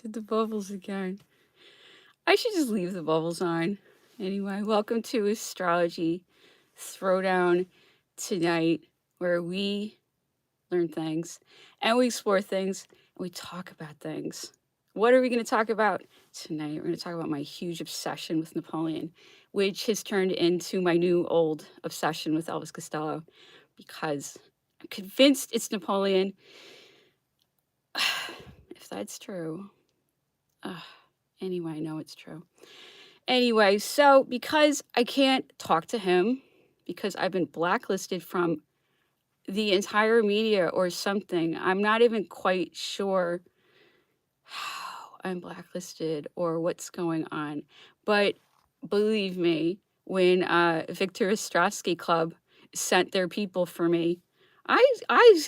Did the bubbles again. I should just leave the bubbles on. Anyway, welcome to Astrology Throwdown tonight, where we learn things and we explore things and we talk about things. What are we going to talk about tonight? We're going to talk about my huge obsession with Napoleon, which has turned into my new old obsession with Elvis Costello because I'm convinced it's Napoleon. If that's true. Anyway, I know it's true. Anyway, so because I can't talk to him, because I've been blacklisted from the entire media or something, I'm not even quite sure how I'm blacklisted or what's going on. But believe me, when Victor Ostrowski Club sent their people for me, I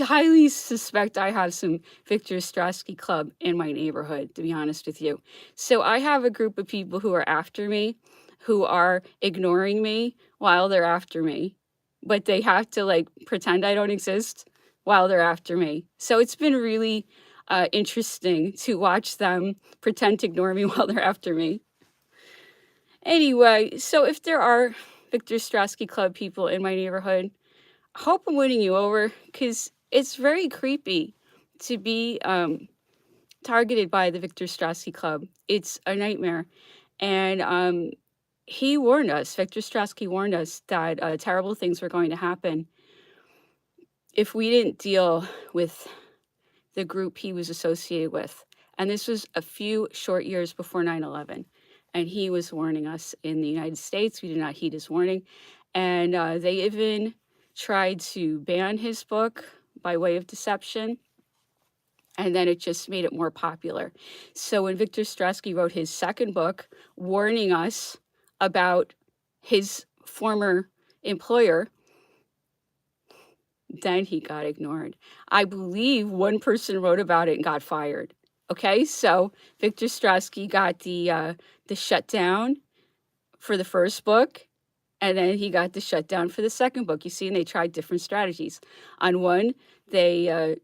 highly suspect I have some Victor Ostrowski Club in my neighborhood, to be honest with you. So I have a group of people who are after me, who are ignoring me while they're after me, but they have to like pretend I don't exist while they're after me. So it's been really interesting to watch them pretend to ignore me while they're after me. Anyway, so if there are Victor Ostrowski Club people in my neighborhood, I hope I'm winning you over because it's very creepy to be targeted by the Victor Ostrowski Club. It's a nightmare. And he warned us, Victor Ostrowski warned us that terrible things were going to happen if we didn't deal with the group he was associated with. And this was a few short years before 9/11. And he was warning us in the United States. We did not heed his warning. And they even tried to ban his book by way of deception. And then it just made it more popular. So when Victor Ostrowski wrote his second book, warning us about his former employer, then he got ignored. I believe one person wrote about it and got fired. Okay, so Victor Ostrowski got the shutdown for the first book, and then he got the shutdown for the second book. You see, and they tried different strategies. On one, they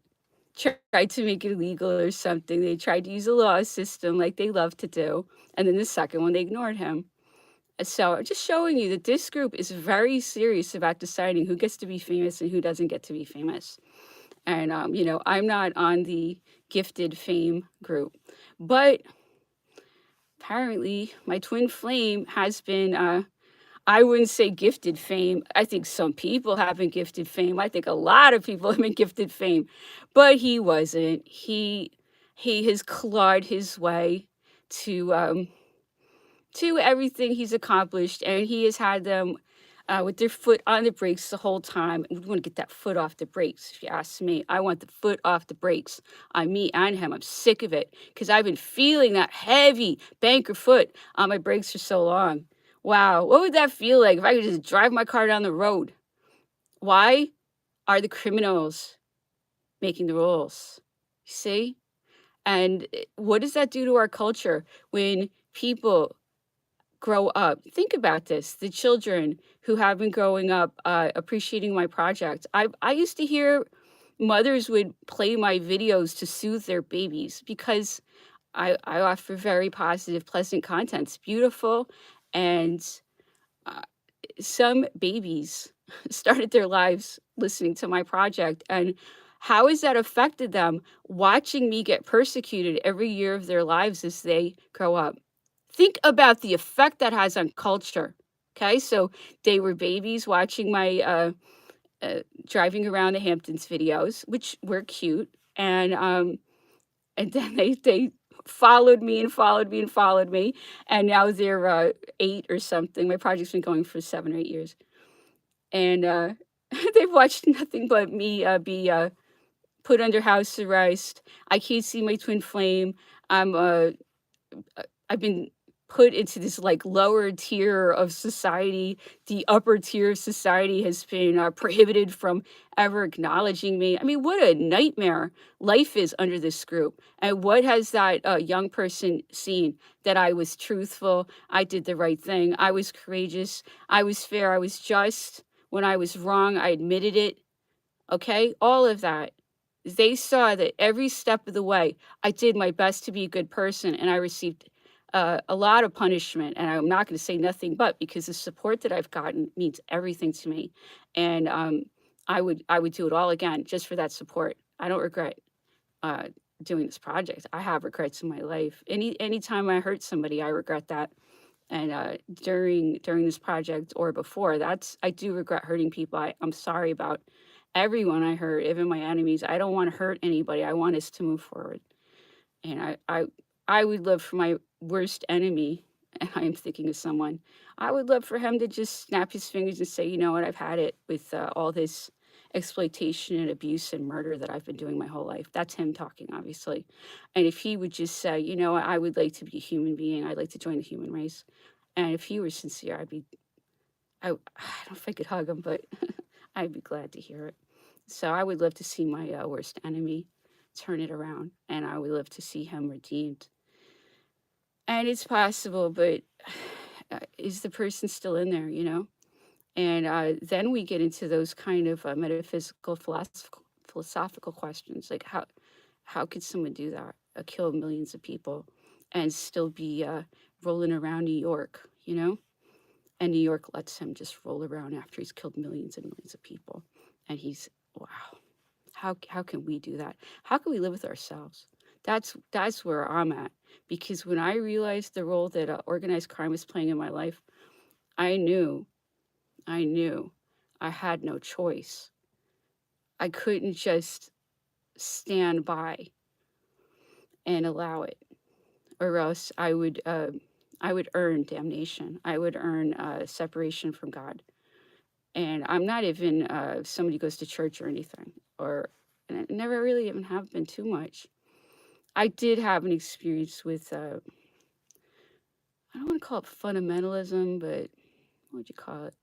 tried to make it illegal or something. They tried to use a law system like they love to do, and then the second one, they ignored him. So just showing you that this group is very serious about deciding who gets to be famous and who doesn't get to be famous. And, I'm not on the gifted fame group, but apparently my twin flame has been, I wouldn't say gifted fame. I think some people have been gifted fame. I think a lot of people have been gifted fame, but he wasn't. He has clawed his way to everything he's accomplished, and he has had them with their foot on the brakes the whole time. We want to get that foot off the brakes, if you ask me. I want the foot off the brakes on me and him. I'm sick of it because I've been feeling that heavy banker foot on my brakes for so long. Wow, what would that feel like if I could just drive my car down the road? Why are the criminals making the rules? You see? And what does that do to our culture when people grow up? Think about this. The children who have been growing up appreciating my project. I used to hear mothers would play my videos to soothe their babies because I offer very positive, pleasant content. It's beautiful. And uh, some babies started their lives listening to my project. And how has that affected them watching me get persecuted every year of their lives as they grow up? Think about the effect that has on culture. Okay, so they were babies watching my driving around the Hamptons videos, which were cute, and then they followed me and followed me and followed me, and now they're 8 or something. My project's been going for 7 or 8 years, and they've watched nothing but me be put under house arrest. I can't see my twin flame. I've been put into this like lower tier of society. The upper tier of society has been prohibited from ever acknowledging me. I mean, what a nightmare life is under this group. And what has that young person seen? That I was truthful, I did the right thing, I was courageous, I was fair, I was just. When I was wrong, I admitted it. Okay, all of that. they saw that every step of the way, I did my best to be a good person, and I received a lot of punishment. And I'm not going to say nothing but, because the support that I've gotten means everything to me. And I would do it all again just for that support. I don't regret uh, doing this project. I have regrets in my life. Anytime I hurt somebody, I regret that. And during this project or before, I do regret hurting people. I'm sorry about everyone I hurt, even my enemies. I don't want to hurt anybody. I want us to move forward. And I would love for my worst enemy, and I'm thinking of someone, I would love for him to just snap his fingers and say, you know what, I've had it with all this exploitation and abuse and murder that I've been doing my whole life. That's him talking, obviously. And if he would just say, you know what, I would like to be a human being, I'd like to join the human race. And if he were sincere, I don't know if I could hug him, but I'd be glad to hear it. So I would love to see my worst enemy turn it around, and I would love to see him redeemed. And it's possible, but is the person still in there, you know? And then we get into those kind of metaphysical, philosophical questions, like how could someone do that, kill millions of people, and still be rolling around New York, you know? And New York lets him just roll around after he's killed millions and millions of people. And he's, wow, how can we do that? How can we live with ourselves? That's where I'm at. Because when I realized the role that organized crime was playing in my life, I knew I had no choice. I couldn't just stand by and allow it, or else I would earn damnation. I would earn separation from God. And I'm not even somebody who goes to church or anything, and I never really even have been too much. I did have an experience with I don't want to call it fundamentalism, but what would you call it?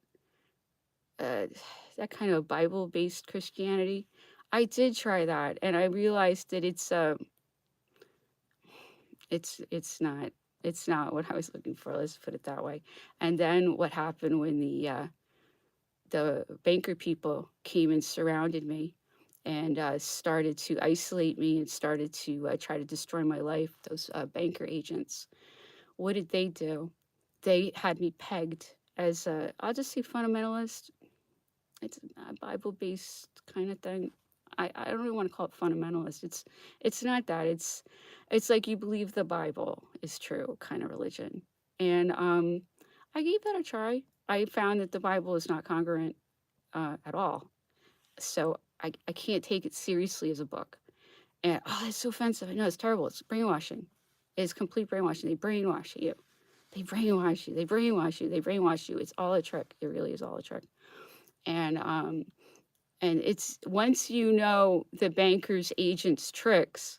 That kind of Bible-based Christianity. I did try that, and I realized that it's not what I was looking for. Let's put it that way. And then what happened when the banker people came and surrounded me and started to isolate me and started to try to destroy my life. Those banker agents. What did they do? They had me pegged as I'll just say fundamentalist. It's a Bible-based kind of thing. I don't really want to call it fundamentalist. It's not that. It's like you believe the Bible is true kind of religion. And I gave that a try. I found that the Bible is not congruent at all. So I can't take it seriously as a book. And oh, that's so offensive. I know it's terrible. It's brainwashing. It's complete brainwashing. They brainwash you. They brainwash you. They brainwash you. They brainwash you. It's all a trick. It really is all a trick. And it's once you know the banker's agent's tricks,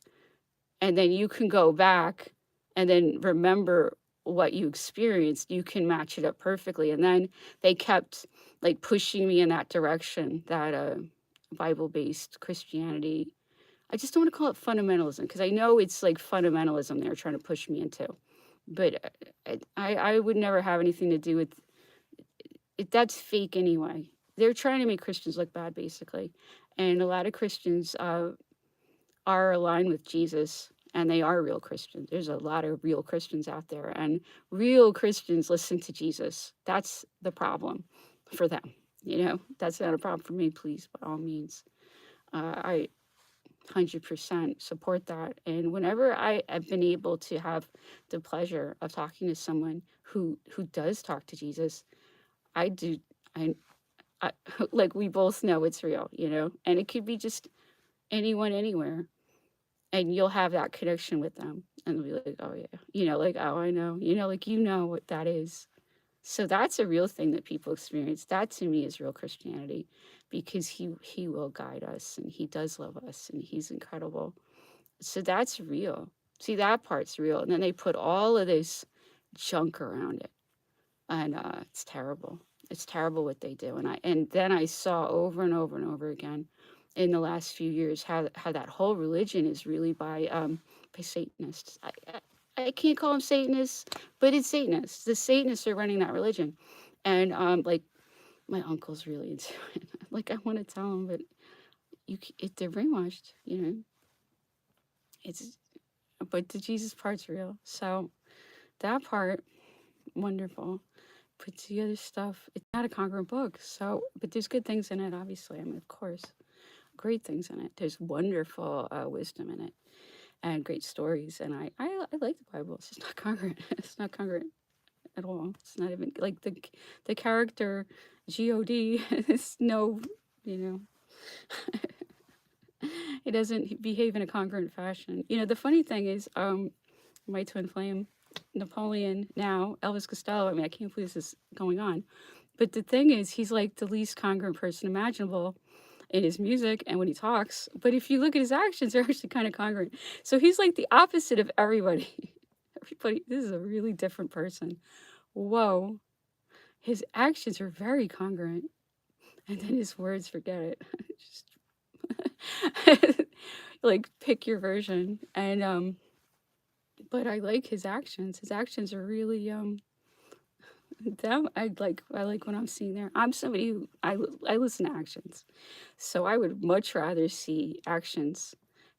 and then you can go back and then remember what you experienced, you can match it up perfectly. And then they kept like pushing me in that direction, that Bible-based Christianity. I just don't want to call it fundamentalism, because I know it's like fundamentalism they're trying to push me into. But I would never have anything to do with it. That's fake anyway. They're trying to make Christians look bad, basically. And a lot of Christians are aligned with Jesus, and they are real Christians. There's a lot of real Christians out there, and real Christians listen to Jesus. That's the problem for them. You know, that's not a problem for me, please, by all means. I 100% support that. And whenever I have been able to have the pleasure of talking to someone who does talk to Jesus, I do. I like, we both know it's real, you know, and it could be just anyone, anywhere, and you'll have that connection with them, and they'll be like, oh yeah, you know, like, oh, I know, you know, like, you know what that is. So that's a real thing that people experience. That to me is real Christianity, because he will guide us, and he does love us, and he's incredible. So that's real. See, that part's real. And then they put all of this junk around it. And it's terrible. It's terrible what they do. And then I saw over and over and over again in the last few years how that whole religion is really by Satanists. I can't call them Satanists, but it's Satanists. The Satanists are running that religion. And like, my uncle's really into it. Like, I want to tell him, but they're brainwashed, you know. It's but the Jesus part's real. So that part, wonderful. But the other stuff, it's not a congruent book. So, but there's good things in it, obviously. I mean, of course, great things in it. There's wonderful wisdom in it and great stories. And I like the Bible. It's just not congruent. It's not congruent at all. It's not even like the character God is no, you know, it doesn't behave in a congruent fashion. You know, the funny thing is, my twin flame, Napoleon now, Elvis Costello. I mean, I can't believe this is going on. But the thing is, he's like the least congruent person imaginable in his music and when he talks. But if you look at his actions, they're actually kind of congruent. So he's like the opposite of everybody. Everybody, this is a really different person. Whoa. His actions are very congruent. And then his words, forget it. Just like pick your version. And but I like his actions. His actions are really I like what I'm seeing there. I'm somebody who I listen to actions. So I would much rather see actions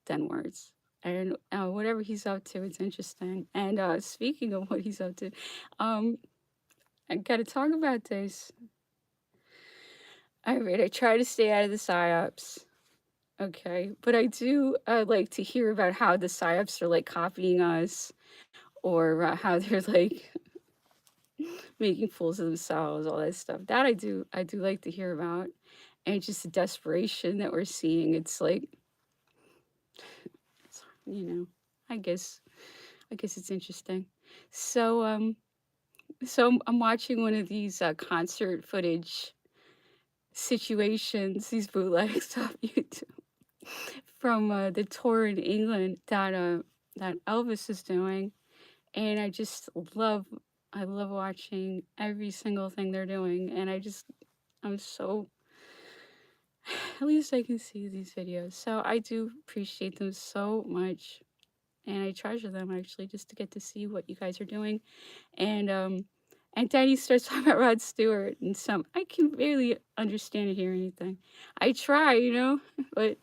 than words. And whatever he's up to, it's interesting. And speaking of what he's up to, I got to talk about this. I try to stay out of the psyops. Okay, but I do like to hear about how the psyops are like copying us, or how they're like making fools of themselves, all that stuff. That I do like to hear about, and just the desperation that we're seeing. It's like, it's, you know, I guess it's interesting. So so I'm watching one of these concert footage situations, these bootlegs off YouTube from the tour in England that Elvis is doing, and I love watching every single thing they're doing, and I'm so at least I can see these videos. So I do appreciate them so much, and I treasure them actually just to get to see what you guys are doing. And Daddy starts talking about Rod Stewart and some I can barely understand or hear anything. I try, you know, but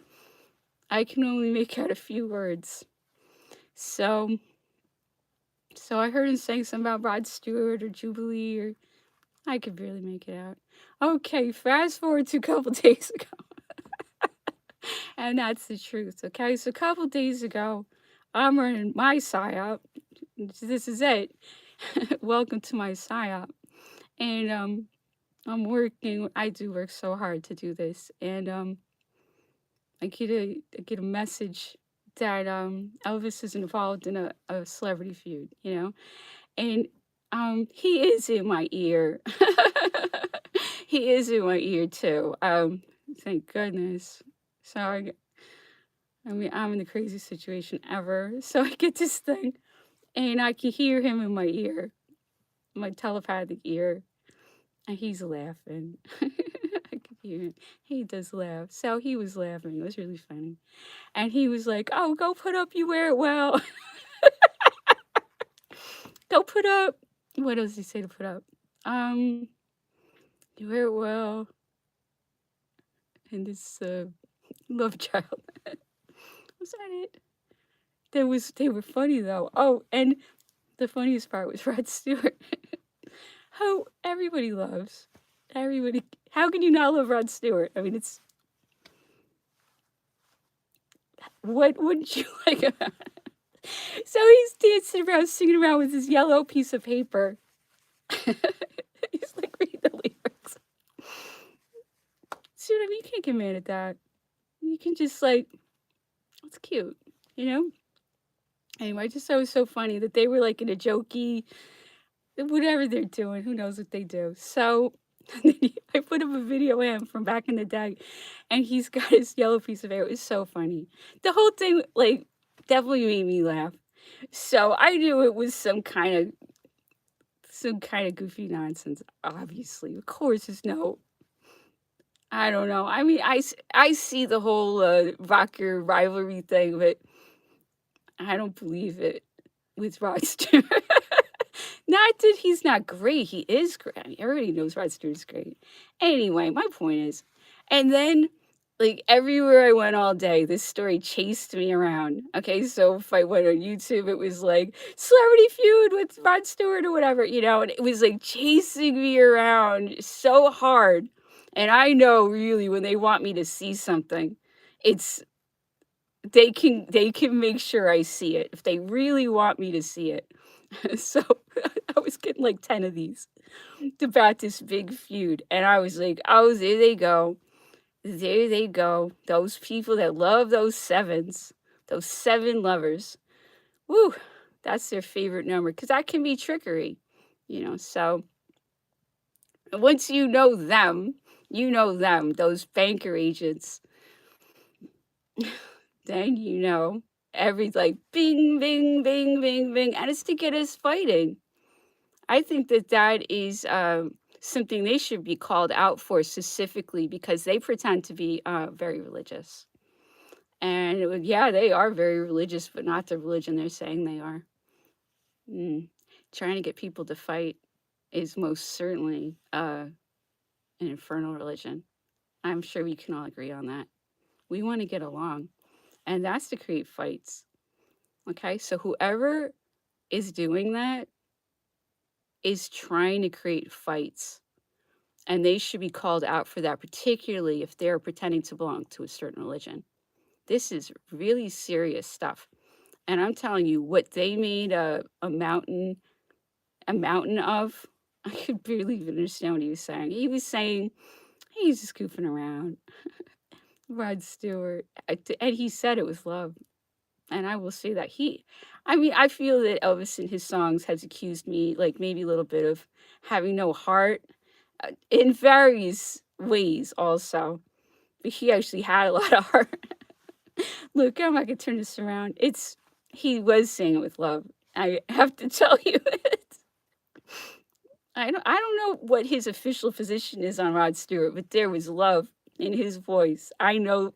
I can only make out a few words. So I heard him saying something about Rod Stewart or Jubilee, or I could barely make it out. Okay, fast forward to a couple days ago. And that's the truth. Okay, so a couple days ago, I'm running my PSYOP. This is it. Welcome to my PSYOP. And I'm working. I do work so hard to do this, and I get a message that Elvis is involved in a celebrity feud, you know, and he is in my ear. He is in my ear too. Thank goodness. So I mean, I'm in the craziest situation ever. So I get this thing, and I can hear him in my ear, my telepathic ear, and he's laughing. I can hear him. He does laugh. So he was laughing. It was really funny. And he was like, "Oh, go put up, you wear it well." Go put up. What else did he say to put up? You wear it well. And this love child. Was that it? They were funny though. Oh, and the funniest part was Rod Stewart. Who everybody loves. Everybody. How can you not love Rod Stewart? I mean, it's what wouldn't you like about it? So he's dancing around, singing around with his yellow piece of paper. He's like reading the lyrics. So I mean, you can't get mad at that. You can just like, it's cute, you know. Anyway, I just thought it was so funny that they were like in a jokey, whatever they're doing. Who knows what they do? So I put up a video of him from back in the day, and he's got his yellow piece of hair. It was so funny. The whole thing, like, definitely made me laugh. So I knew it was some kind of goofy nonsense. Obviously, of course, there's no. I don't know. I mean, I see the whole rocker rivalry thing, but I don't believe it with Rod Stewart. Not that he's not great. He is great. I mean, everybody knows Rod Stewart is great. Anyway, my point is, and then Like, everywhere I went all day, this story chased me around. Okay, so if I went on YouTube, it was like, "Celebrity Feud with Rod Stewart," or whatever, and it was, like, chasing me around so hard, and I know really when they want me to see something, it's they can make sure I see it if they really want me to see it. So, I was getting, like, 10 of these about this big feud, and I was like, "Oh, there they go. There they go. Those people that love those sevens, those 7 lovers. Woo, that's their favorite number because that can be trickery. So once you know them, those banker agents, then every like bing, bing, bing, bing, bing, and it's to get us fighting. I think that that is something they should be called out for specifically because they pretend to be very religious. And yeah, they are very religious, but not the religion they're saying they are. Mm. Trying to get people to fight is most certainly an infernal religion. I'm sure we can all agree on that. We want to get along, and that's to create fights. Okay, so whoever is doing that is trying to create fights, and they should be called out for that, particularly if they're pretending to belong to a certain religion. This is really serious stuff. And I'm telling you, what they made a mountain of, I could barely even understand what he was saying. He was saying he's just goofing around, Rod Stewart, and he said it was love. And I will say that I mean, I feel that Elvis in his songs has accused me, like maybe a little bit of having no heart, in various ways, also. But he actually had a lot of heart. Look, I'm not gonna turn this around. He was saying it with love. I have to tell you it. I don't know what his official position is on Rod Stewart, but there was love in his voice. I know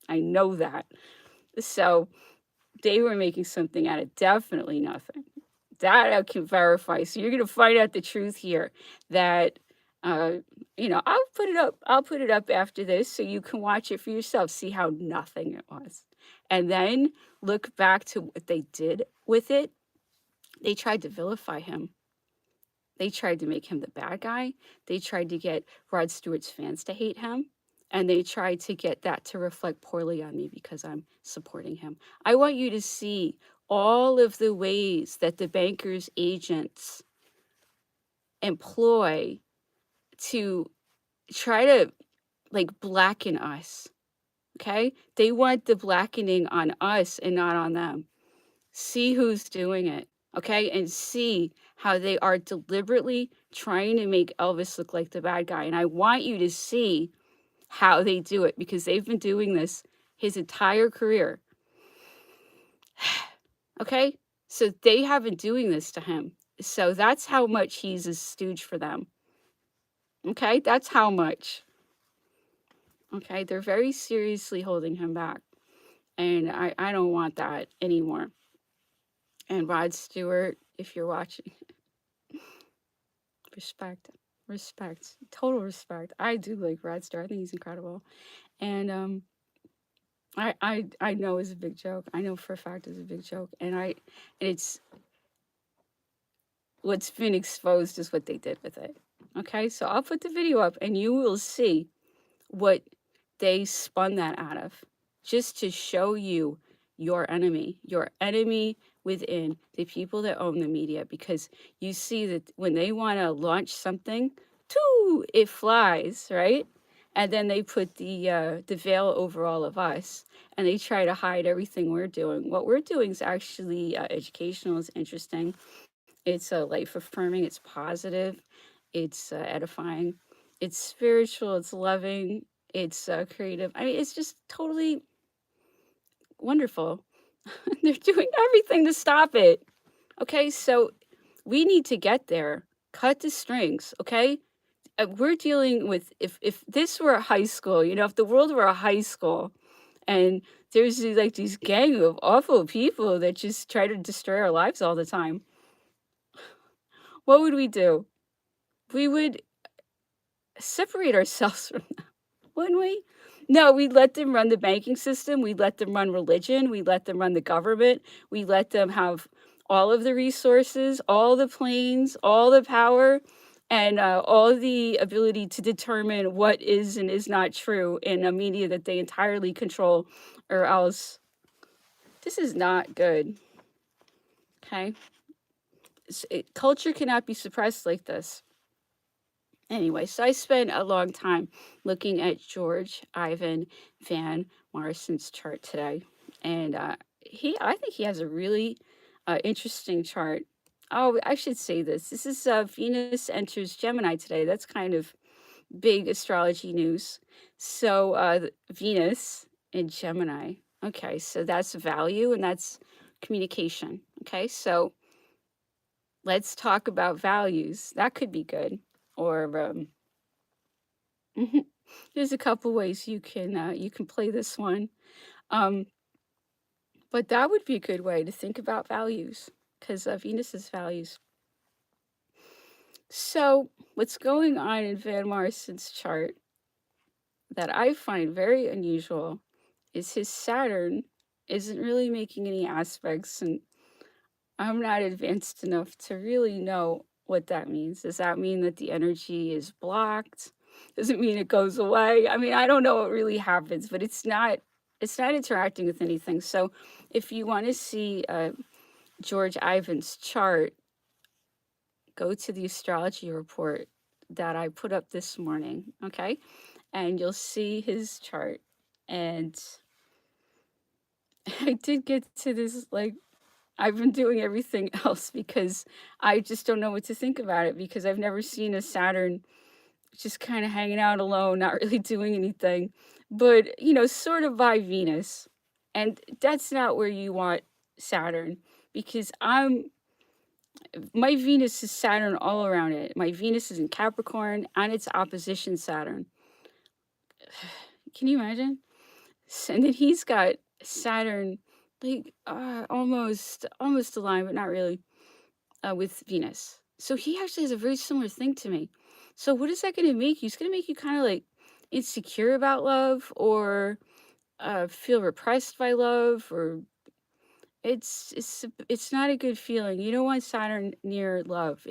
that. So they were making something out of definitely nothing. That I can verify. So you're gonna find out the truth here. That I'll put it up. I'll put it up after this so you can watch it for yourself. See how nothing it was, and then look back to what they did with it. They tried to vilify him. They tried to make him the bad guy. They tried to get Rod Stewart's fans to hate him. And they tried to get that to reflect poorly on me because I'm supporting him. I want you to see all of the ways that the bankers' agents employ to try to like blacken us. Okay? They want the blackening on us and not on them. See who's doing it, okay? And see how they are deliberately trying to make Elvis look like the bad guy. And I want you to see how they do it because they've been doing this his entire career. Okay? So they have been doing this to him. So that's how much he's a stooge for them. Okay? That's how much. Okay? They're very seriously holding him back. And I don't want that anymore. And Rod Stewart, if you're watching, respect, respect, total respect. I do like Rod Stewart. I think he's incredible. And I know it's a big joke. I know for a fact it's a big joke. And it's what's been exposed is what they did with it. Okay, so I'll put the video up and you will see what they spun that out of, just to show you your enemy within the people that own the media, because you see that when they want to launch something, it flies, right? And then they put the veil over all of us, and they try to hide everything we're doing. What we're doing is actually educational, it's interesting, it's life affirming, it's positive, it's edifying, it's spiritual, it's loving, it's creative. I mean, it's just totally wonderful. They're doing everything to stop it. Okay, so we need to get there. Cut the strings, okay? We're dealing with, if this were a high school, if the world were a high school, and there's like these gang of awful people that just try to destroy our lives all the time, what would we do? We would separate ourselves from them, wouldn't we? No, we let them run the banking system, we let them run religion, we let them run the government, we let them have all of the resources, all the planes, all the power, and all the ability to determine what is and is not true in a media that they entirely control, or else this is not good. Okay, culture cannot be suppressed like this. Anyway, so I spent a long time looking at George Ivan Van Morrison's chart today, and I think he has a really interesting chart. Oh, I should say this. This is Venus enters Gemini today. That's kind of big astrology news. So Venus in Gemini. Okay, so that's value and that's communication. Okay, so let's talk about values. That could be good. Or there's a couple ways you can play this one. Um, but that would be a good way to think about values because Venus is values. So what's going on in Van Morrison's chart that I find very unusual is his Saturn isn't really making any aspects, and I'm not advanced enough to really know what that means. Does that mean that the energy is blocked? Does it mean it goes away? I mean, I don't know what really happens, but it's not interacting with anything. So if you want to see George Ivan's chart, go to the astrology report that I put up this morning, okay? And you'll see his chart. And I did get to this, like, I've been doing everything else because I just don't know what to think about it because I've never seen a Saturn just kind of hanging out alone, not really doing anything, but, sort of by Venus. And that's not where you want Saturn because my Venus is Saturn all around it. My Venus is in Capricorn and it's opposition Saturn. Can you imagine? And then he's got Saturn like almost aligned, but not really, with Venus. So he actually has a very similar thing to me. So what is that going to make you? It's going to make you kind of like insecure about love, or feel repressed by love, or it's not a good feeling. You don't want Saturn near love.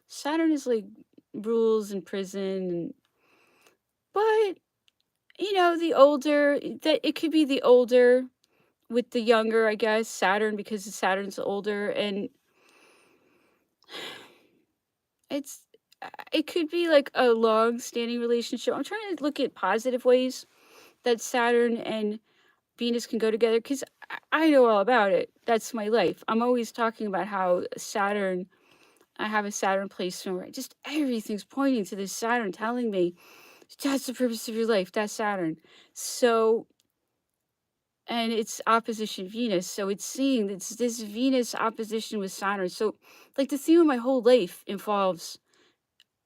Saturn is like rules and prison, but the older that it could be the older with the younger, I guess, Saturn, because Saturn's older, and it's it could be like a long-standing relationship. I'm trying to look at positive ways that Saturn and Venus can go together because I know all about it. That's my life. I'm always talking about how I have a Saturn placement where just everything's pointing to this Saturn, telling me that's the purpose of your life. That's Saturn. So, and it's opposition Venus. So it's seeing this Venus opposition with Saturn. So, like, the theme of my whole life involves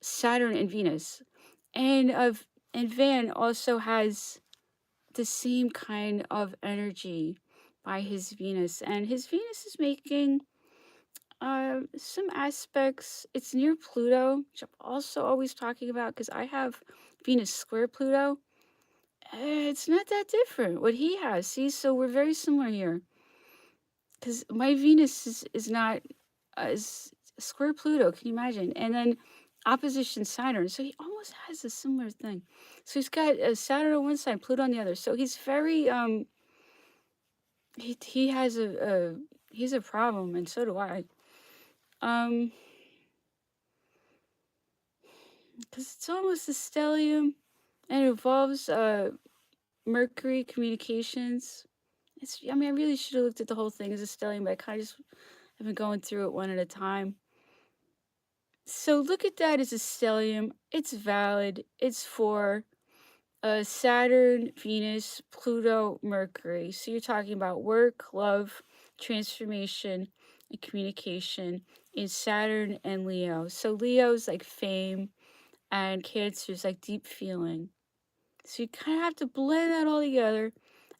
Saturn and Venus. And Van also has the same kind of energy by his Venus. And his Venus is making some aspects. It's near Pluto, which I'm also always talking about because I have Venus square Pluto. It's not that different what he has. See, so we're very similar here. Because my Venus is not is square Pluto. Can you imagine? And then opposition Saturn. So he almost has a similar thing. So he's got Saturn on one side, Pluto on the other. So he's very he has he's a problem, and so do I. Because it's almost a stellium, and it involves Mercury communications. I mean, I really should have looked at the whole thing as a stellium, but I kind of just have been going through it one at a time. So look at that as a stellium. It's valid. It's for Saturn, Venus, Pluto, Mercury. So you're talking about work, love, transformation, and communication in Saturn and Leo. So Leo's like fame, and Cancer's like deep feeling. So you kind of have to blend that all together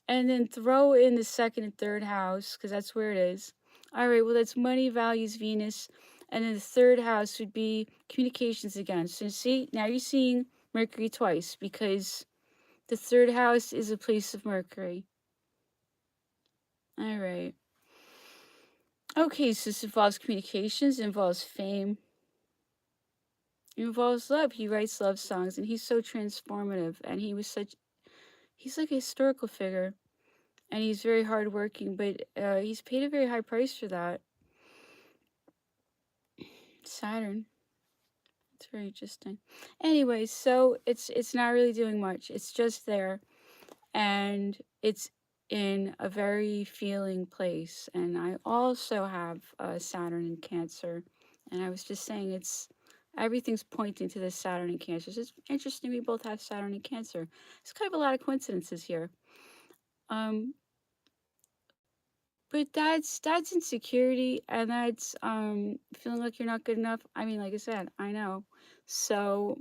and then throw in the second and third house because that's where it is. All right, well, that's money, values, Venus. And then the third house would be communications again. So see, now you're seeing Mercury twice because The 3rd house is a place of Mercury. All right. Okay, so this involves communications, involves fame, involves love. He writes love songs, and he's so transformative. And he's like a historical figure, and he's very hardworking, but he's paid a very high price for that. Saturn. It's very interesting. Anyway, so it's not really doing much. It's just there, and it's in a very feeling place. And I also have Saturn in Cancer, and I was just saying everything's pointing to this Saturn in Cancer. So it's interesting we both have Saturn in Cancer. It's kind of a lot of coincidences here. Um, but that's insecurity, and that's feeling like you're not good enough. I mean, like I said, I know. So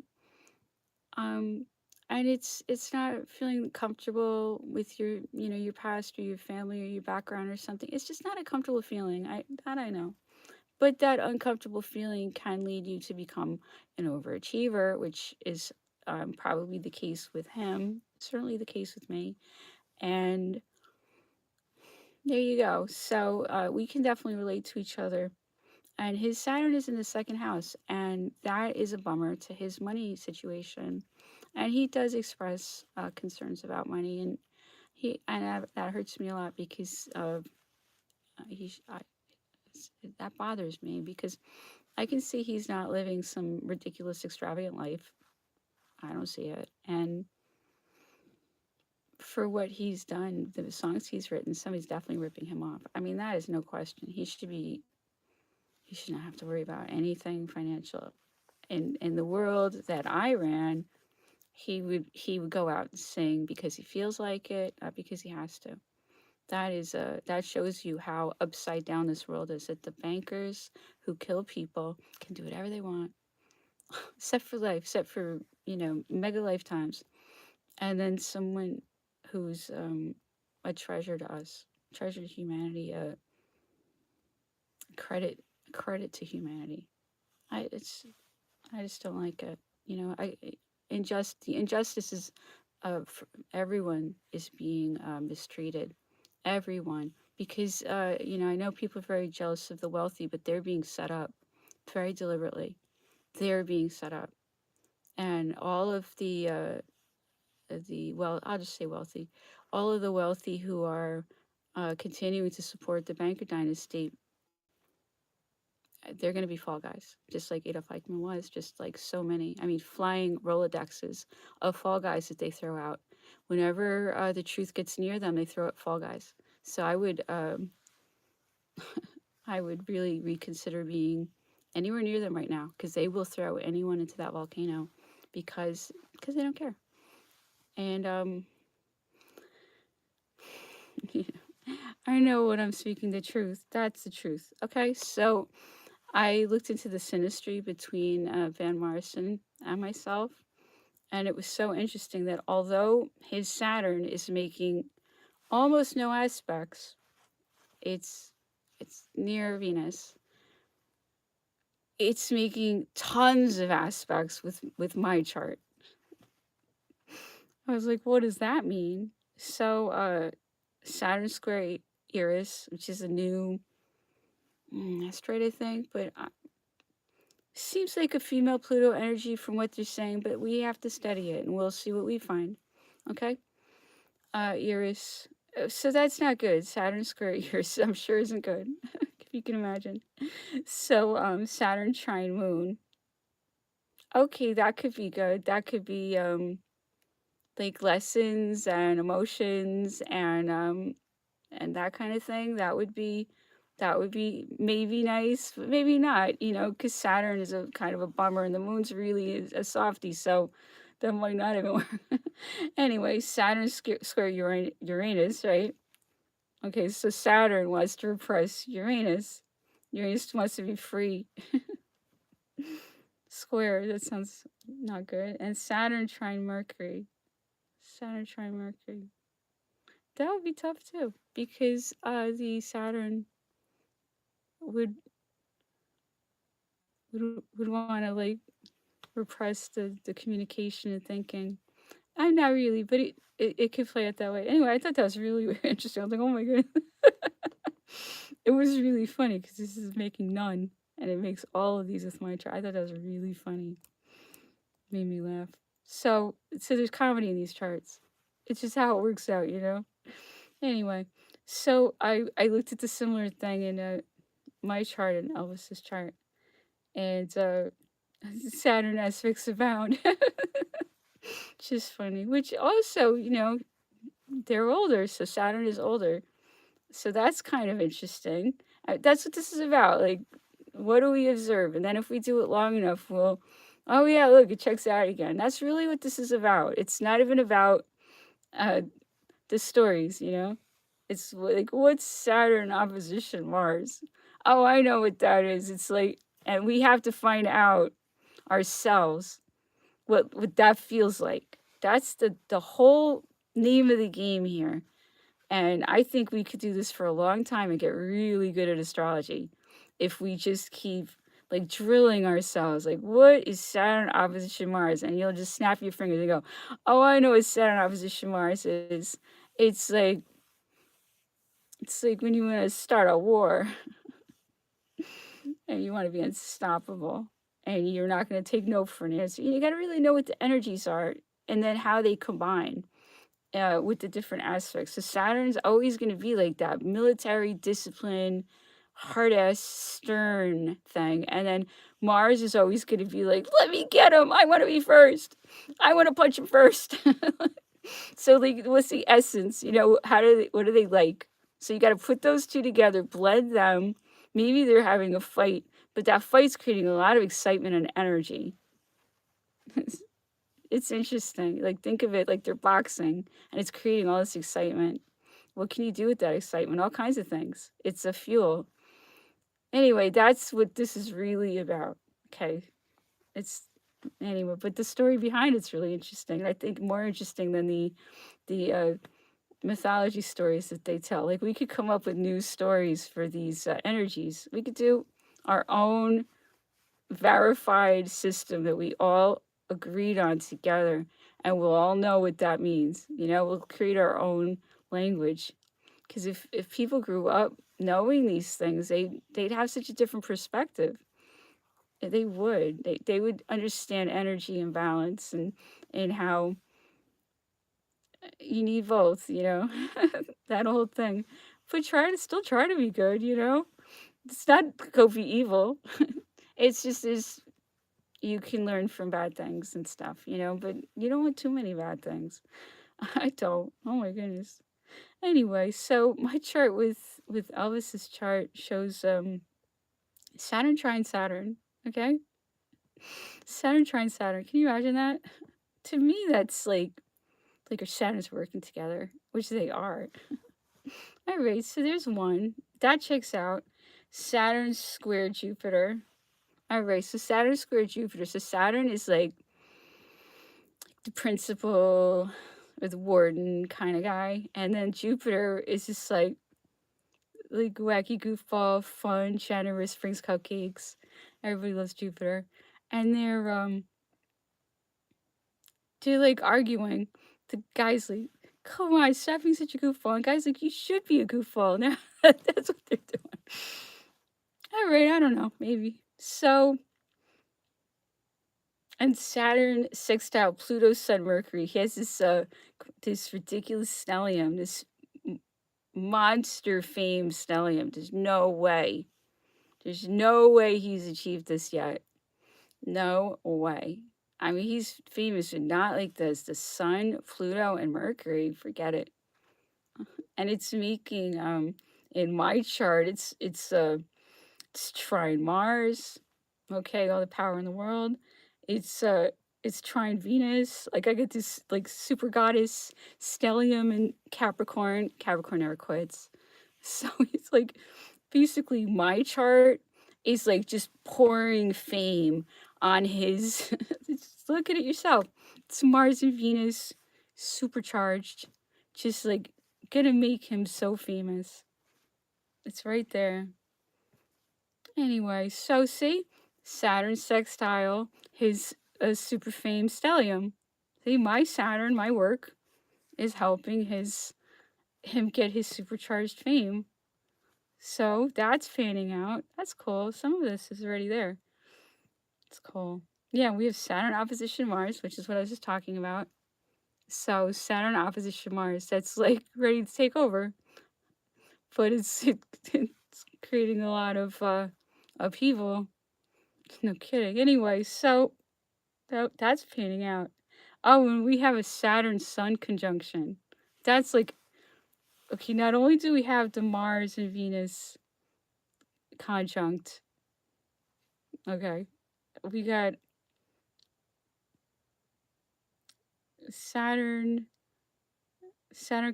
um and it's not feeling comfortable with your past or your family or your background or something. It's just not a comfortable feeling. I know. But that uncomfortable feeling can lead you to become an overachiever, which is probably the case with him, certainly the case with me. And there you go. So we can definitely relate to each other. And his Saturn is in the 2nd house, and that is a bummer to his money situation. And he does express concerns about money, and that hurts me a lot because that bothers me because I can see he's not living some ridiculous, extravagant life. I don't see it, and for what he's done, the songs he's written, somebody's definitely ripping him off. I mean, that is no question. He should not have to worry about anything financial. In the world that I ran, he would go out and sing because he feels like it, not because he has to. That shows you how upside down this world is. That the bankers who kill people can do whatever they want, except for life, except for mega lifetimes, and then someone who's a treasure to us, treasure to humanity, credit credit to humanity. I it's I just don't like it. The injustices of everyone is being mistreated. Everyone, because I know people are very jealous of the wealthy, but they're being set up very deliberately. They're being set up, and all of the well, I'll just say wealthy, all of the wealthy who are continuing to support the banker dynasty, they're going to be fall guys, just like Adolf Eichmann was, just like so many. I mean, flying Rolodexes of fall guys that they throw out. Whenever the truth gets near them, they throw out fall guys. So I would really reconsider being anywhere near them right now because they will throw anyone into that volcano because they don't care. And I know when I'm speaking the truth. That's the truth. Okay, so I looked into the synastry between Van Morrison and myself, and it was so interesting that although his Saturn is making almost no aspects, it's near Venus. It's making tons of aspects with my chart. I was like, what does that mean? So Saturn square Eris, which is a new asteroid, I think, but seems like a female Pluto energy from what they're saying, but we have to study it and we'll see what we find. Okay? Eris. So that's not good. Saturn square Eris, I'm sure isn't good, if you can imagine. So Saturn trine Moon. Okay, that could be good. That could be like lessons and emotions and that kind of thing. That would be maybe nice, but maybe not, because Saturn is a kind of a bummer and the moon's really a softie, so that might not even work. Anyway, Saturn square Uranus, right? Okay, so Saturn wants to repress Uranus. Uranus wants to be free. Square, that sounds not good. And Saturn trine Mercury. Saturn trine Mercury. That would be tough too, because the Saturn would would want to like repress the communication and thinking. I'm not really, but it could play it that way. Anyway, I thought that was really interesting. I was like, oh my goodness. It was really funny because this is making none, and it makes all of these with my chart. I thought that was really funny. Made me laugh. So there's comedy in these charts. It's just how it works out, you know. Anyway, so I looked at the similar thing in my chart and Elvis's chart, and Saturn aspects abound. Just funny. Which also, you know, they're older, so Saturn is older. So that's kind of interesting. That's what this is about. Like, what do we observe? And then if we do it long enough, we'll, oh yeah, look, it checks out again. That's really what this is about. It's not even about uh, the stories, you know? It's like, what's Saturn opposition Mars? Oh, I know what that is. It's like, and we have to find out ourselves what that feels like. That's the whole name of the game here. And I think we could do this for a long time and get really good at astrology if we just keep like drilling ourselves. Like, what is Saturn opposition Mars? And you'll just snap your fingers and go, oh, I know what Saturn opposition Mars is. It's like when you want to start a war and you want to be unstoppable and you're not going to take no for an answer. You got to really know what the energies are and then how they combine with the different aspects. So Saturn's always going to be like that military discipline, hard ass, stern thing. And then Mars is always going to be like, let me get him. I want to be first. I want to punch him first. So like, what's the essence? You know, what do they like? So you got to put those two together, blend them. Maybe they're having a fight, but that fight's creating a lot of excitement and energy. It's interesting. Like, think of it like they're boxing and it's creating all this excitement. What can you do with that excitement? All kinds of things. It's a fuel. Anyway, that's what this is really about. Okay. It's anyway, but the story behind it's really interesting. I think more interesting than the mythology stories that they tell. Like, we could come up with new stories for these energies. We could do our own verified system that we all agreed on together, and we'll all know what that means. You know, we'll create our own language. Because if people grew up knowing these things, they'd have such a different perspective. They would. They would understand energy and balance and how you need both, you know, that whole thing. But still try to be good, you know. It's not go be evil. It's just is you can learn from bad things and stuff, you know, but you don't want too many bad things. I don't. Oh my goodness. Anyway, so my chart with Elvis's chart shows Saturn trine Saturn. Okay, Saturn trine Saturn. Can you imagine that? To me, that's like our Saturns working together, which they are. All right, so there's one that checks out. Saturn square Jupiter. All right, so Saturn square Jupiter. So Saturn is like the principal or the warden kind of guy, and then Jupiter is just like wacky goofball, fun, generous, brings cupcakes. Everybody loves Jupiter, and they're like arguing. The guy's like, "Come on, stop being such a goofball." And guy's like, "You should be a goofball." Now that's what they're doing. All right, I don't know, maybe so. And Saturn sextile Pluto, Sun, Mercury. He has this ridiculous stellium, this monster fame stellium. There's no way. There's no way he's achieved this yet. No way. I mean, he's famous, but not like this. The Sun, Pluto, and Mercury. Forget it. And it's making in my chart, it's trine Mars. Okay, all the power in the world. It's trine Venus. Like, I get this like super goddess stellium in Capricorn. Capricorn never quits. So it's like basically my chart is like just pouring fame on his just look at it yourself. It's Mars and Venus supercharged. Just like gonna make him so famous. It's right there. Anyway, so see, Saturn sextile his super fame stellium. my Saturn, my work, is helping him get his supercharged fame. So that's fanning out. That's cool. Some of this is already there. It's cool. Yeah, we have Saturn opposition Mars, which is what I was just talking about. So Saturn opposition Mars, that's like ready to take over, but it's creating a lot of upheaval. No kidding. Anyway, so that's panning out. Oh, and we have a Saturn Sun conjunction. That's like, okay, not only do we have the Mars and Venus conjunct, okay, we got Saturn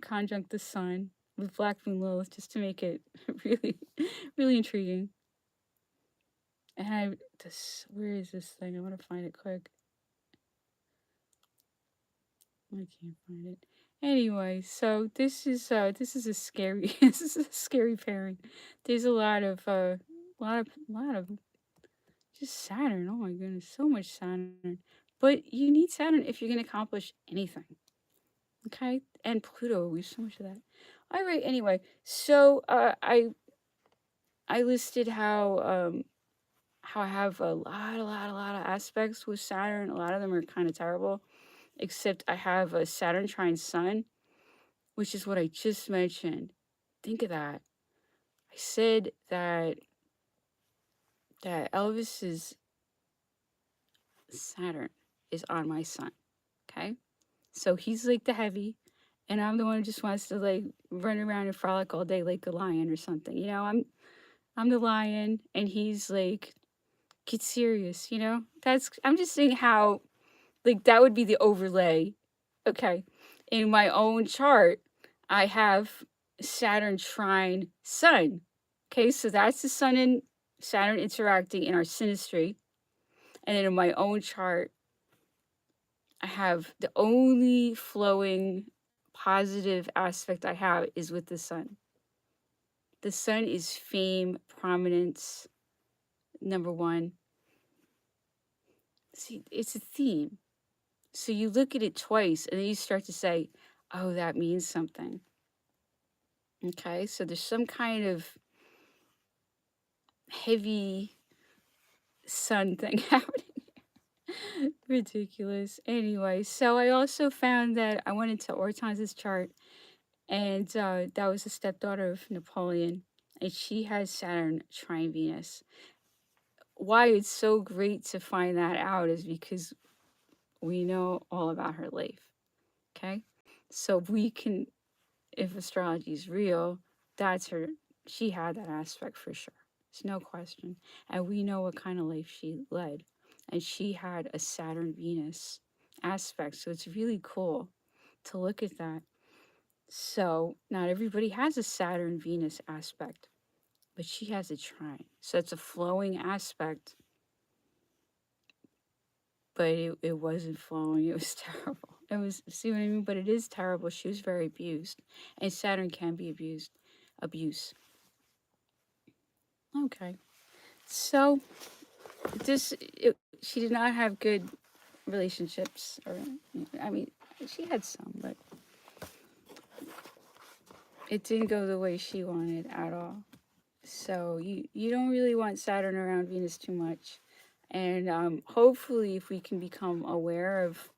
conjunct the Sun with Black Moon Lilith, just to make it really, really intriguing. And where is this thing? I want to find it quick. I can't find it. Anyway, so this is a scary this is a scary pairing. There's a lot of just Saturn. Oh my goodness, so much Saturn. But you need Saturn if you're gonna accomplish anything. Okay? And Pluto, we have so much of that. All right, anyway. So I listed how I have a lot of aspects with Saturn. A lot of them are kind of terrible. Except I have a Saturn trine Sun, which is what I just mentioned. Think of that. I said that Elvis's Saturn is on my Sun. Okay, so he's like the heavy, and I'm the one who just wants to like run around and frolic all day like a lion or something. You know, I'm the lion, and he's like, get serious. You know, I'm just saying how like that would be the overlay. Okay, in my own chart, I have Saturn trine Sun. Okay, so that's the Sun and Saturn interacting in our synastry. And then in my own chart, I have the only flowing positive aspect I have is with the Sun. The Sun is fame, prominence, number one. See, it's a theme. So you look at it twice and then you start to say, oh, that means something. Okay, so there's some kind of heavy Sun thing happening. Ridiculous. Anyway, so I also found that I went into Ortan's chart, and that was a stepdaughter of Napoleon, and she has Saturn trine Venus. Why it's so great to find that out is because we know all about her life. Okay, so we can, if astrology is real, that's her. She had that aspect for sure. There's no question, and we know what kind of life she led. And she had a Saturn Venus aspect. So it's really cool to look at that. So not everybody has a Saturn Venus aspect, but she has a trine. So it's a flowing aspect, but it wasn't flowing. It was terrible. It was, see what I mean? But it is terrible. She was very abused. And Saturn can be abused. Abuse. Okay. So she did not have good relationships, or I mean, she had some, but it didn't go the way she wanted at all. So you don't really want Saturn around Venus too much, and hopefully, if we can become aware of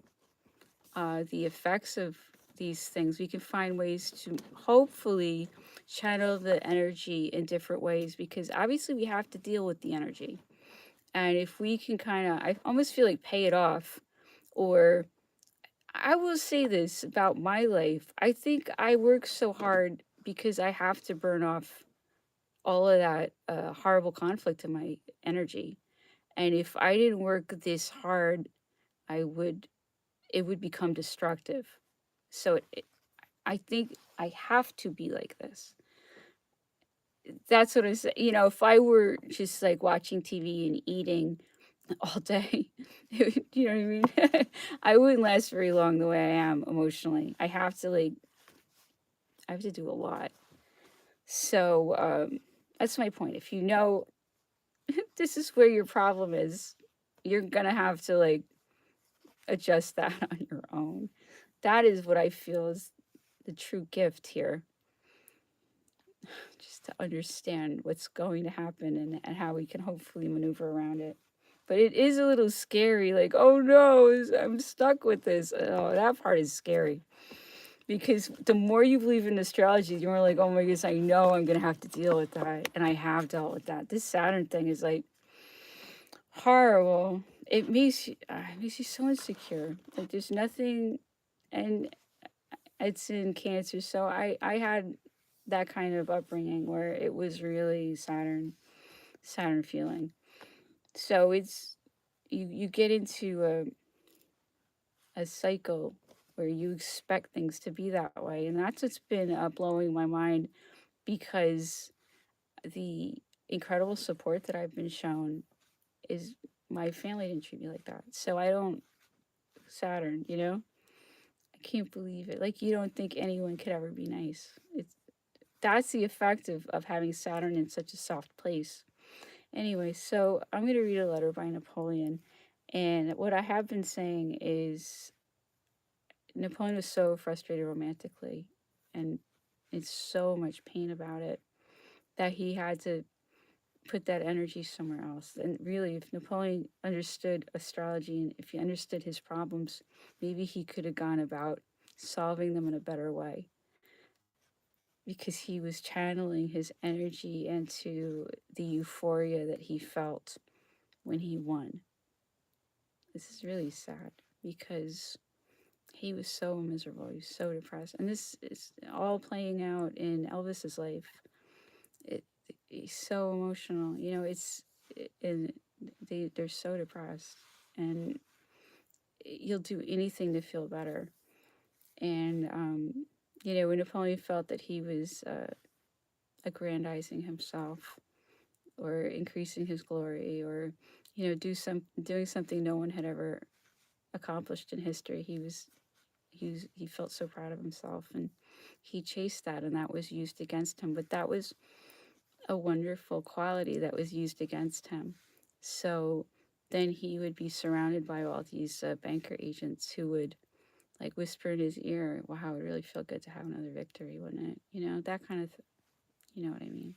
the effects of these things, we can find ways to hopefully channel the energy in different ways, because obviously we have to deal with the energy. And if we can kind of, I almost feel like pay it off, or I will say this about my life. I think I work so hard because I have to burn off all of that horrible conflict in my energy. And if I didn't work this hard, it would become destructive. So I think I have to be like this. That's what I say. You know, if I were just like watching TV and eating all day, you know what I mean? I wouldn't last very long the way I am emotionally. I have to do a lot. So that's my point. If you know this is where your problem is, you're gonna have to like adjust that on your own. That is what I feel is the true gift here, just to understand what's going to happen and how we can hopefully maneuver around it. But it is a little scary, like, oh no, I'm stuck with this. Oh, that part is scary. Because the more you believe in astrology, the more like, oh my goodness, I know I'm gonna have to deal with that. And I have dealt with that. This Saturn thing is like horrible. It makes you so insecure. Like there's nothing, and it's in Cancer. So I had that kind of upbringing where it was really Saturn feeling. So it's you get into a cycle where you expect things to be that way, and that's what's been blowing my mind, because the incredible support that I've been shown is my family didn't treat me like that. So I don't Saturn, I can't believe it. Like you don't think anyone could ever be nice. That's the effect of having Saturn in such a soft place. Anyway, so I'm going to read a letter by Napoleon. And what I have been saying is Napoleon was so frustrated romantically and it's so much pain about it that he had to put that energy somewhere else. And really, if Napoleon understood astrology and if he understood his problems, maybe he could have gone about solving them in a better way, because he was channeling his energy into the euphoria that he felt when he won. This is really sad because he was so miserable. He was so depressed. And this is all playing out in Elvis's life. He's so emotional. And they're so depressed. And you'll do anything to feel better. And, when Napoleon felt that he was aggrandizing himself or increasing his glory, or doing something no one had ever accomplished in history, he felt so proud of himself, and he chased that, and that was used against him. But that was a wonderful quality that was used against him. So then he would be surrounded by all these banker agents who would like whisper in his ear, wow, it would really feel good to have another victory, wouldn't it? That kind of you know what I mean.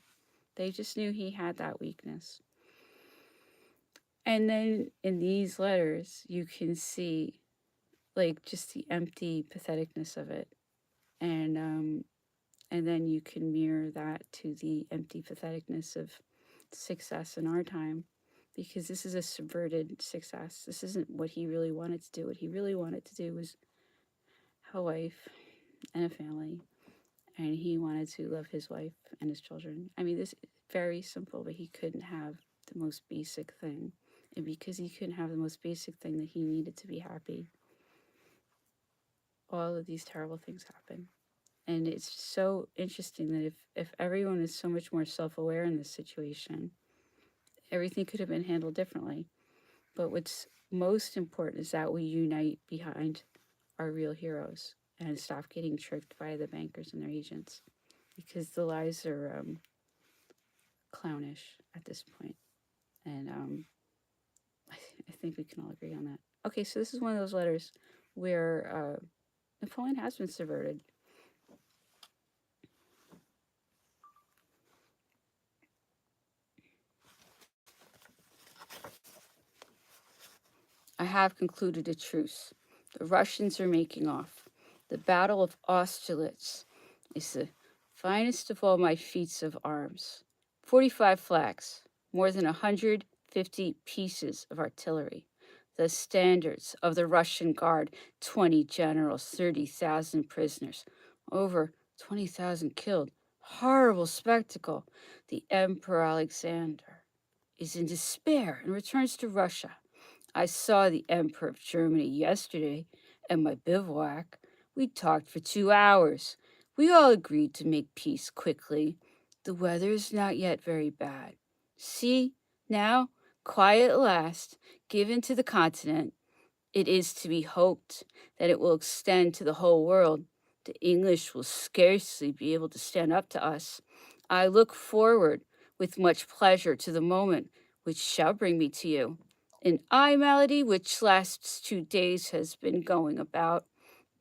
They just knew he had that weakness. And then in these letters, you can see like just the empty patheticness of it. And then you can mirror that to the empty patheticness of success in our time, because this is a subverted success. This isn't what he really wanted to do. What he really wanted to do was a wife and a family, and he wanted to love his wife and his children. I mean, this is very simple, but he couldn't have the most basic thing. And because he couldn't have the most basic thing that he needed to be happy, all of these terrible things happen. And it's so interesting that if everyone is so much more self-aware in this situation, everything could have been handled differently. But what's most important is that we unite behind our real heroes and stop getting tricked by the bankers and their agents, because the lies are clownish at this point. And I think we can all agree on that. Okay, so this is one of those letters where Napoleon has been subverted. I have concluded a truce. The Russians are making off. The Battle of Austerlitz is the finest of all my feats of arms. 45 flags, more than 150 pieces of artillery, the standards of the Russian Guard, 20 generals, 30,000 prisoners, over 20,000 killed. Horrible spectacle. The Emperor Alexander is in despair and returns to Russia. I saw the Emperor of Germany yesterday at my bivouac. We talked for 2 hours. We all agreed to make peace quickly. The weather is not yet very bad. See, now, quiet at last, given to the continent. It is to be hoped that it will extend to the whole world. The English will scarcely be able to stand up to us. I look forward with much pleasure to the moment which shall bring me to you. An eye malady, which lasts 2 days, has been going about,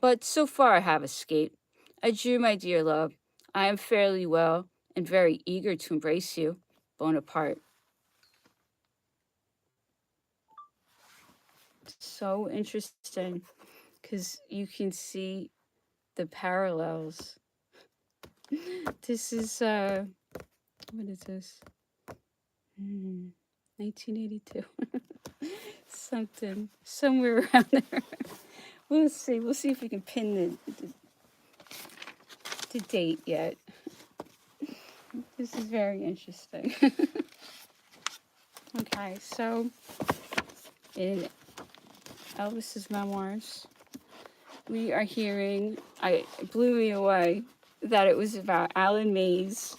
but so far I have escaped. Adieu, my dear love. I am fairly well and very eager to embrace you. Bonaparte. So interesting because you can see the parallels. This is, what is this? 1982. Something, somewhere around there. We'll see. We'll see if we can pin the date yet. This is very interesting. Okay, so in Elvis's memoirs, we are hearing, it blew me away that it was about Alan Mays.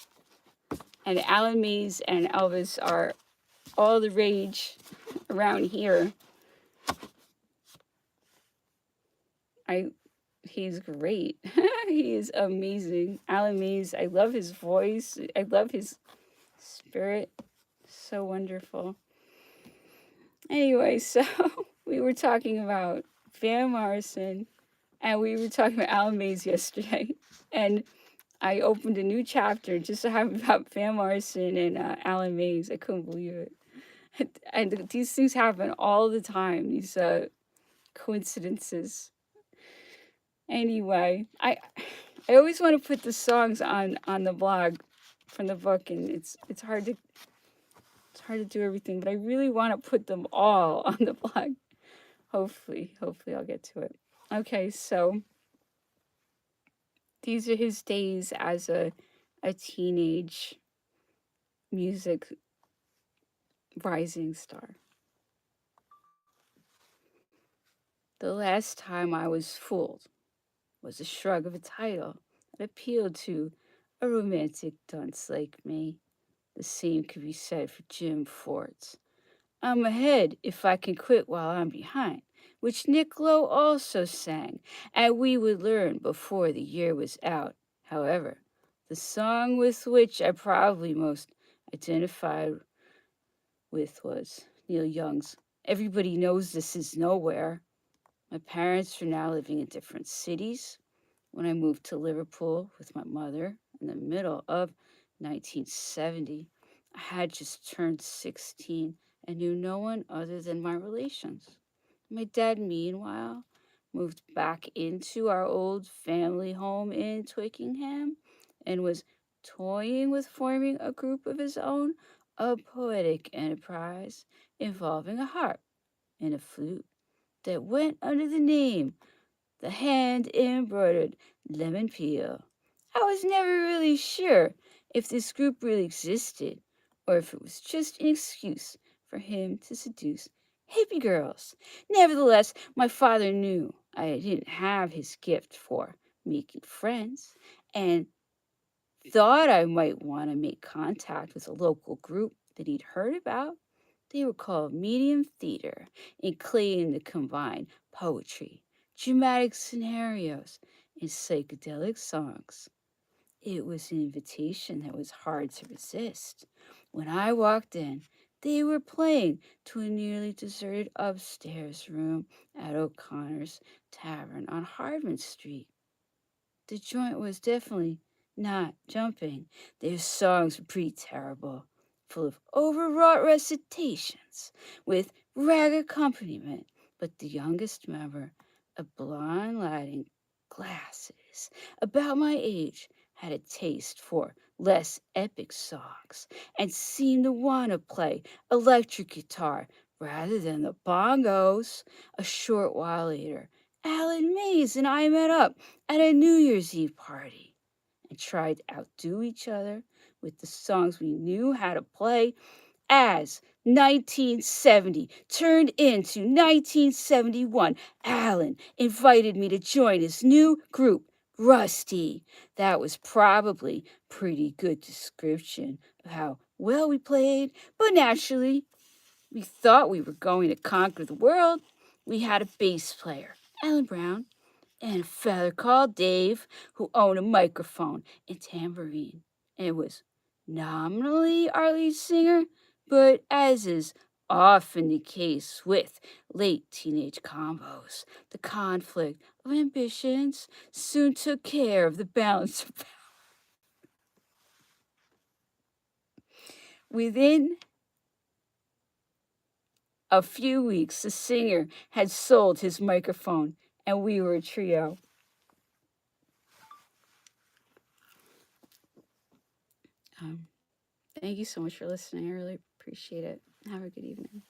And Alan Mays and Elvis are all the rage around here. He's great. He is amazing. Alan Mays, I love his voice. I love his spirit. So wonderful. Anyway, so we were talking about Van Morrison and we were talking about Alan Mays yesterday. And I opened a new chapter just to have about Van Morrison and Alan Mays. I couldn't believe it. And these things happen all the time, these coincidences. Anyway, I always want to put the songs on the blog from the book, and it's hard to do everything, but I really want to put them all on the blog. Hopefully I'll get to it. Okay, so these are his days as a teenage music rising star. The last time I was fooled was a shrug of a title that appealed to a romantic dunce like me. The same could be said for Jim Ford's I'm ahead if I can quit while I'm behind, which Nick Lowe also sang, and we would learn before the year was out. However, the song with which I probably most identified with was Neil Young's Everybody Knows This Is Nowhere. My parents are now living in different cities. When I moved to Liverpool with my mother in the middle of 1970, I had just turned 16 and knew no one other than my relations. My dad, meanwhile, moved back into our old family home in Twickenham and was toying with forming a group of his own, a poetic enterprise involving a harp and a flute that went under the name the hand-embroidered lemon peel. I was never really sure if this group really existed or if it was just an excuse for him to seduce hippie girls. Nevertheless, my father knew I didn't have his gift for making friends and thought I might want to make contact with a local group that he'd heard about. They were called Medium Theater and claimed to combine poetry, dramatic scenarios, and psychedelic songs. It was an invitation that was hard to resist. When I walked in, they were playing to a nearly deserted upstairs room at O'Connor's Tavern on Hardman Street. The joint was definitely not jumping. Their songs were pretty terrible, full of overwrought recitations with rag accompaniment. But the youngest member, a blonde lad in glasses, about my age, had a taste for less epic songs and seemed to want to play electric guitar rather than the bongos. A short while later, Alan Mays and I met up at a New Year's Eve party and tried to outdo each other with the songs we knew how to play as 1970 turned into 1971. Alan invited me to join his new group, Rusty. That was probably pretty good description of how well we played, but naturally, we thought we were going to conquer the world. We had a bass player, Alan Brown, and a feller called Dave who owned a microphone and tambourine and was nominally our lead singer, but as is often the case with late teenage combos. The conflict of ambitions soon took care of the balance of power. Within a few weeks, the singer had sold his microphone, and we were a trio. Thank you so much for listening. I really appreciate it. Have a good evening.